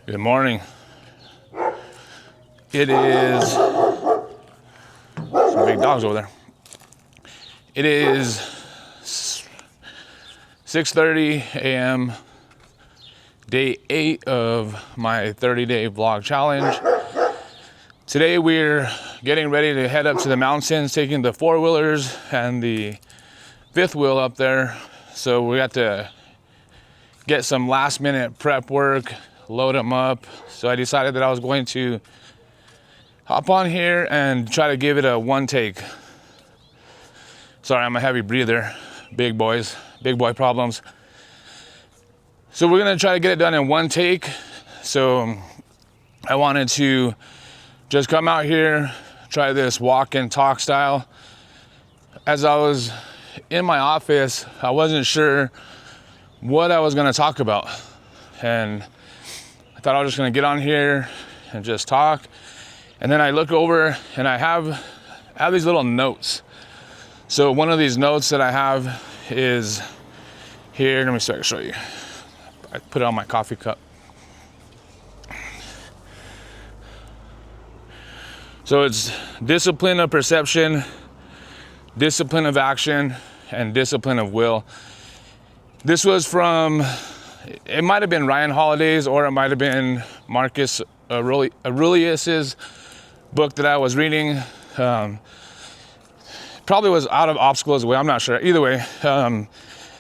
Good morning. It is some big dogs over there. It is 6:30 a.m. Day 8 of my 30-day vlog challenge. Today we're getting ready to head up to the mountains, taking the four-wheelers and the fifth wheel up there. So we got to get some last-minute prep work, load them up. So I decided that I was going to hop on here and try to give it a one take. Sorry, I'm a heavy breather. Big boy problems. So we're gonna try to get it done in one take. So I wanted to just come out here, try this walk and talk style. As I was in my office, I wasn't sure what I was gonna talk about. And I thought I was just gonna get on here and just talk. And then I look over and I have these little notes. So one of these notes that I have is here. Let me see if I can show you. I put it on my coffee cup. So it's discipline of perception, discipline of action, and discipline of will. This was from, it might have been Ryan Holiday's, or it might have been Marcus Aurelius's book that I was reading. Probably was Out of Obstacles Way, I'm not sure. Either way,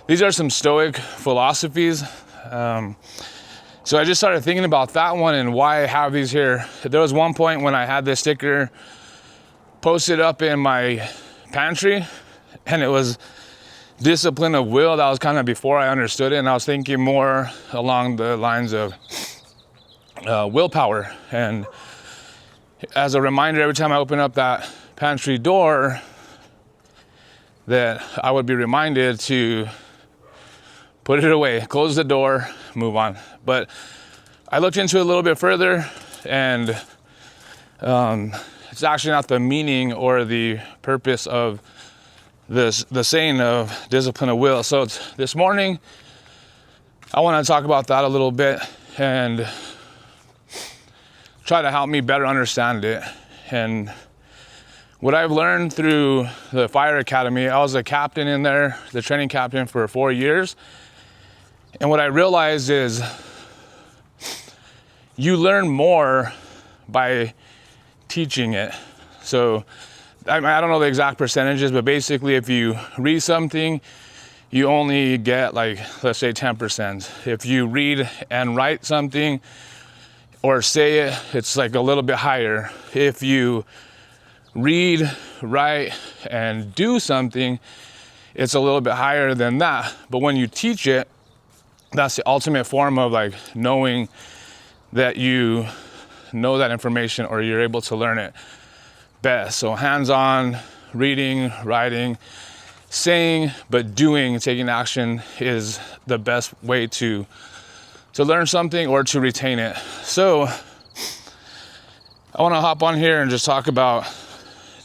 these are some stoic philosophies. So I just started thinking about that one and why I have these here. There was one point when I had this sticker posted up in my pantry, and it was discipline of will. That was kind of before I understood it, and I was thinking more along the lines of willpower. And as a reminder, every time I open up that pantry door, that I would be reminded to put it away, close the door, move on. But I looked into it a little bit further, and it's actually not the meaning or the purpose of the saying of discipline of will. So this morning, I want to talk about that a little bit and try to help me better understand it. And what I've learned through the fire academy, I was a captain in there, the training captain for 4 years. And what I realized is you learn more by teaching it. So I don't know the exact percentages, but basically if you read something, you only get, like, let's say 10%. If you read and write something or say it, it's like a little bit higher. If you read, write, and do something, it's a little bit higher than that. But when you teach it, that's the ultimate form of like knowing that you know that information, or you're able to learn it best. So hands-on, reading, writing, saying, but doing, taking action is the best way to learn something or to retain it. So I want to hop on here and just talk about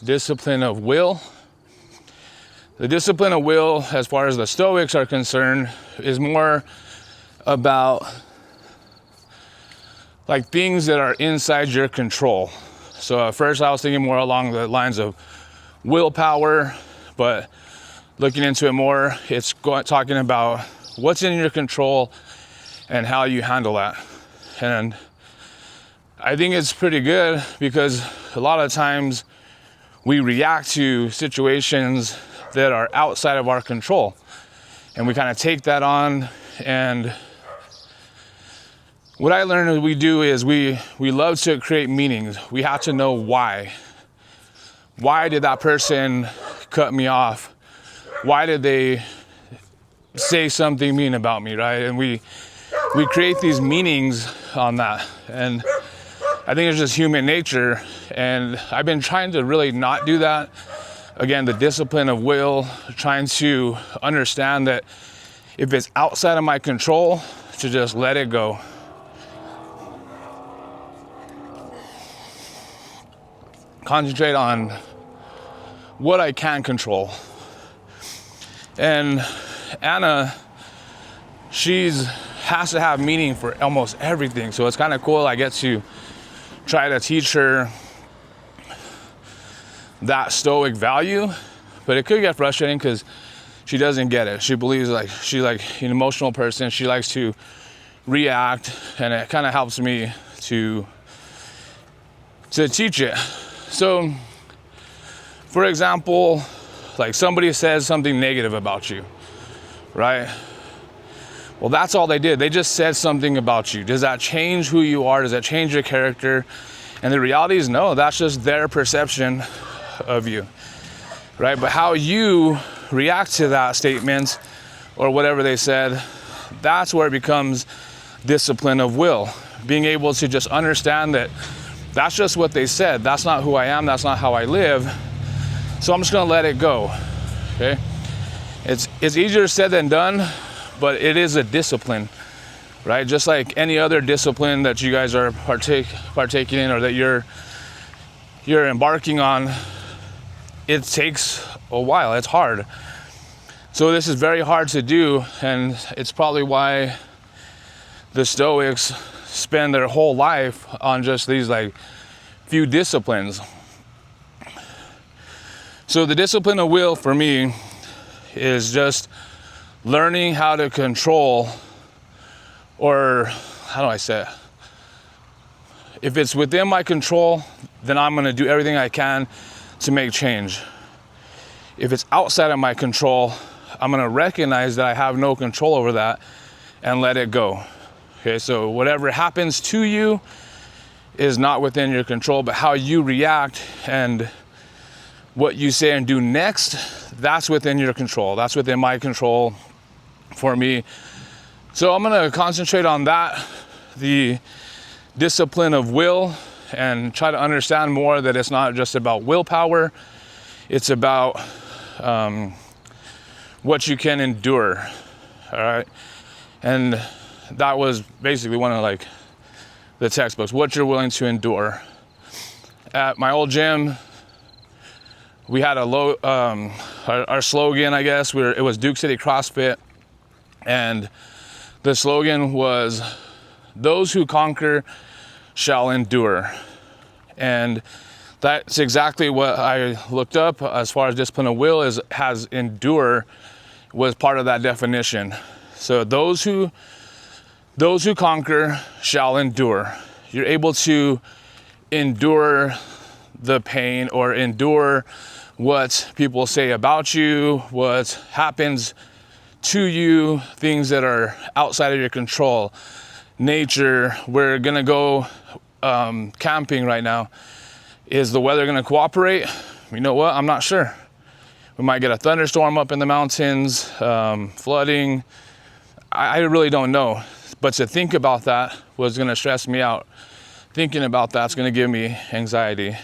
discipline of will. The discipline of will, as far as the Stoics are concerned, is more about like things that are inside your control. So at first I was thinking more along the lines of willpower, but looking into it more, it's talking about what's in your control and how you handle that. And I think it's pretty good because a lot of times we react to situations that are outside of our control, and we kind of take that on. And what I learned we do is we love to create meanings. We have to know why. Why did that person cut me off? Why did they say something mean about me, right? And we create these meanings on that. And I think it's just human nature. And I've been trying to really not do that. Again, the discipline of will, trying to understand that if it's outside of my control, to just let it go. Concentrate on what I can control. And Anna, she's has to have meaning for almost everything. So it's kind of cool. I get to try to teach her that stoic value, but it could get frustrating because she doesn't get it. She believes like she's like an emotional person. She likes to react, and it kind of helps me to teach it. So, for example, like somebody says something negative about you, right? Well, that's all they did. They just said something about you. Does that change who you are? Does that change your character? And the reality is no, that's just their perception of you, right? But how you react to that statement or whatever they said, that's where it becomes discipline of will. Being able to just understand that that's just what they said. That's not who I am. That's not how I live. So I'm just gonna let it go, okay? It's easier said than done, but it is a discipline, right? Just like any other discipline that you guys are partaking in or that you're embarking on, it takes a while. It's hard. So this is very hard to do, and it's probably why the Stoics spend their whole life on just these like few disciplines. So the discipline of will for me is just learning how to control, or how do I say it? If it's within my control, then I'm gonna do everything I can to make change. If it's outside of my control, I'm gonna recognize that I have no control over that and let it go. Okay, so whatever happens to you is not within your control, but how you react and what you say and do next, that's within your control. That's within my control for me. So I'm gonna concentrate on that, the discipline of will, and try to understand more that it's not just about willpower, it's about what you can endure, all right? And that was basically one of like the textbooks, what you're willing to endure. At my old gym, we had a our slogan, I guess, it was Duke City CrossFit, and the slogan was, "Those who conquer shall endure." And that's exactly what I looked up as far as discipline of will has endure was part of that definition. So those who conquer shall endure. You're able to endure the pain or endure what people say about you, what happens to you, things that are outside of your control. Nature, we're gonna go camping right now. Is the weather gonna cooperate? You know what, I'm not sure. We might get a thunderstorm up in the mountains, flooding. I really don't know. But to think about that was gonna stress me out. Thinking about that's gonna give me anxiety.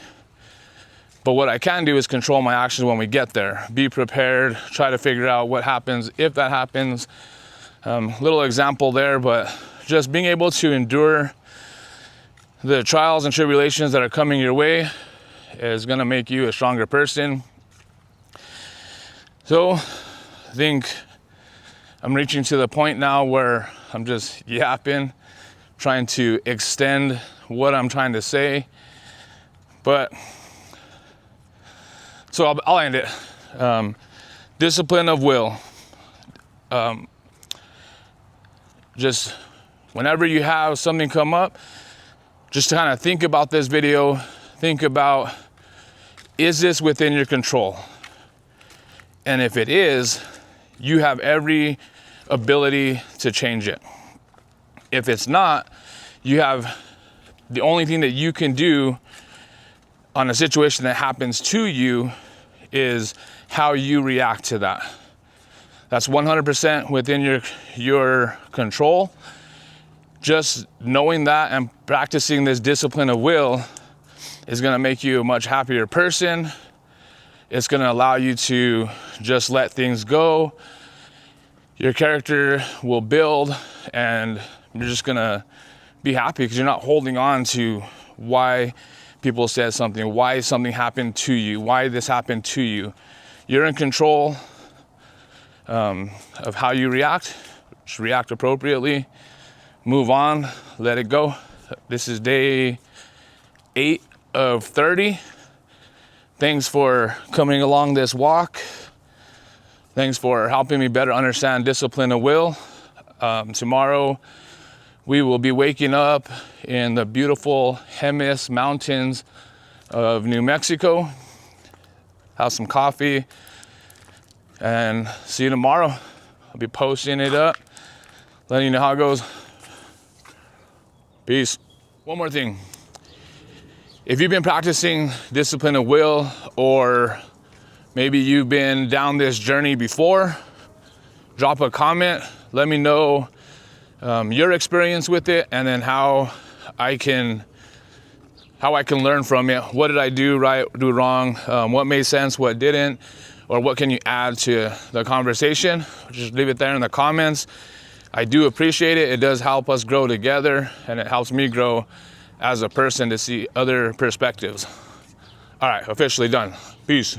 But what I can do is control my actions when we get there. Be prepared, try to figure out what happens if that happens. Little example there, but just being able to endure the trials and tribulations that are coming your way is gonna make you a stronger person. So I think I'm reaching to the point now where I'm just yapping, trying to extend what I'm trying to say. But so I'll end it. Discipline of will. Just whenever you have something come up, just kind of think about this video. Think about, is this within your control? And if it is, you have every ability to change it. If it's not, you have the only thing that you can do on a situation that happens to you is how you react to that. That's 100% within your control. Just knowing that and practicing this discipline of will is gonna make you a much happier person. It's gonna allow you to just let things go. Your character will build and you're just gonna be happy because you're not holding on to why people said something, why something happened to you, why this happened to you. You're in control of how you react. Just react appropriately. move on, let it go. This is day 8 of 30. Thanks for coming along this walk. Thanks for helping me better understand discipline of will. Tomorrow, we will be waking up in the beautiful Jemez Mountains of New Mexico. Have some coffee and see you tomorrow. I'll be posting it up, letting you know how it goes. Peace. One more thing. If you've been practicing discipline of will, or maybe you've been down this journey before, drop a comment. Let me know your experience with it, and then how I can learn from it. What did I do right, do wrong? What made sense, what didn't? Or what can you add to the conversation? Just leave it there in the comments. I do appreciate it. It does help us grow together, and it helps me grow as a person to see other perspectives. All right, officially done. Peace.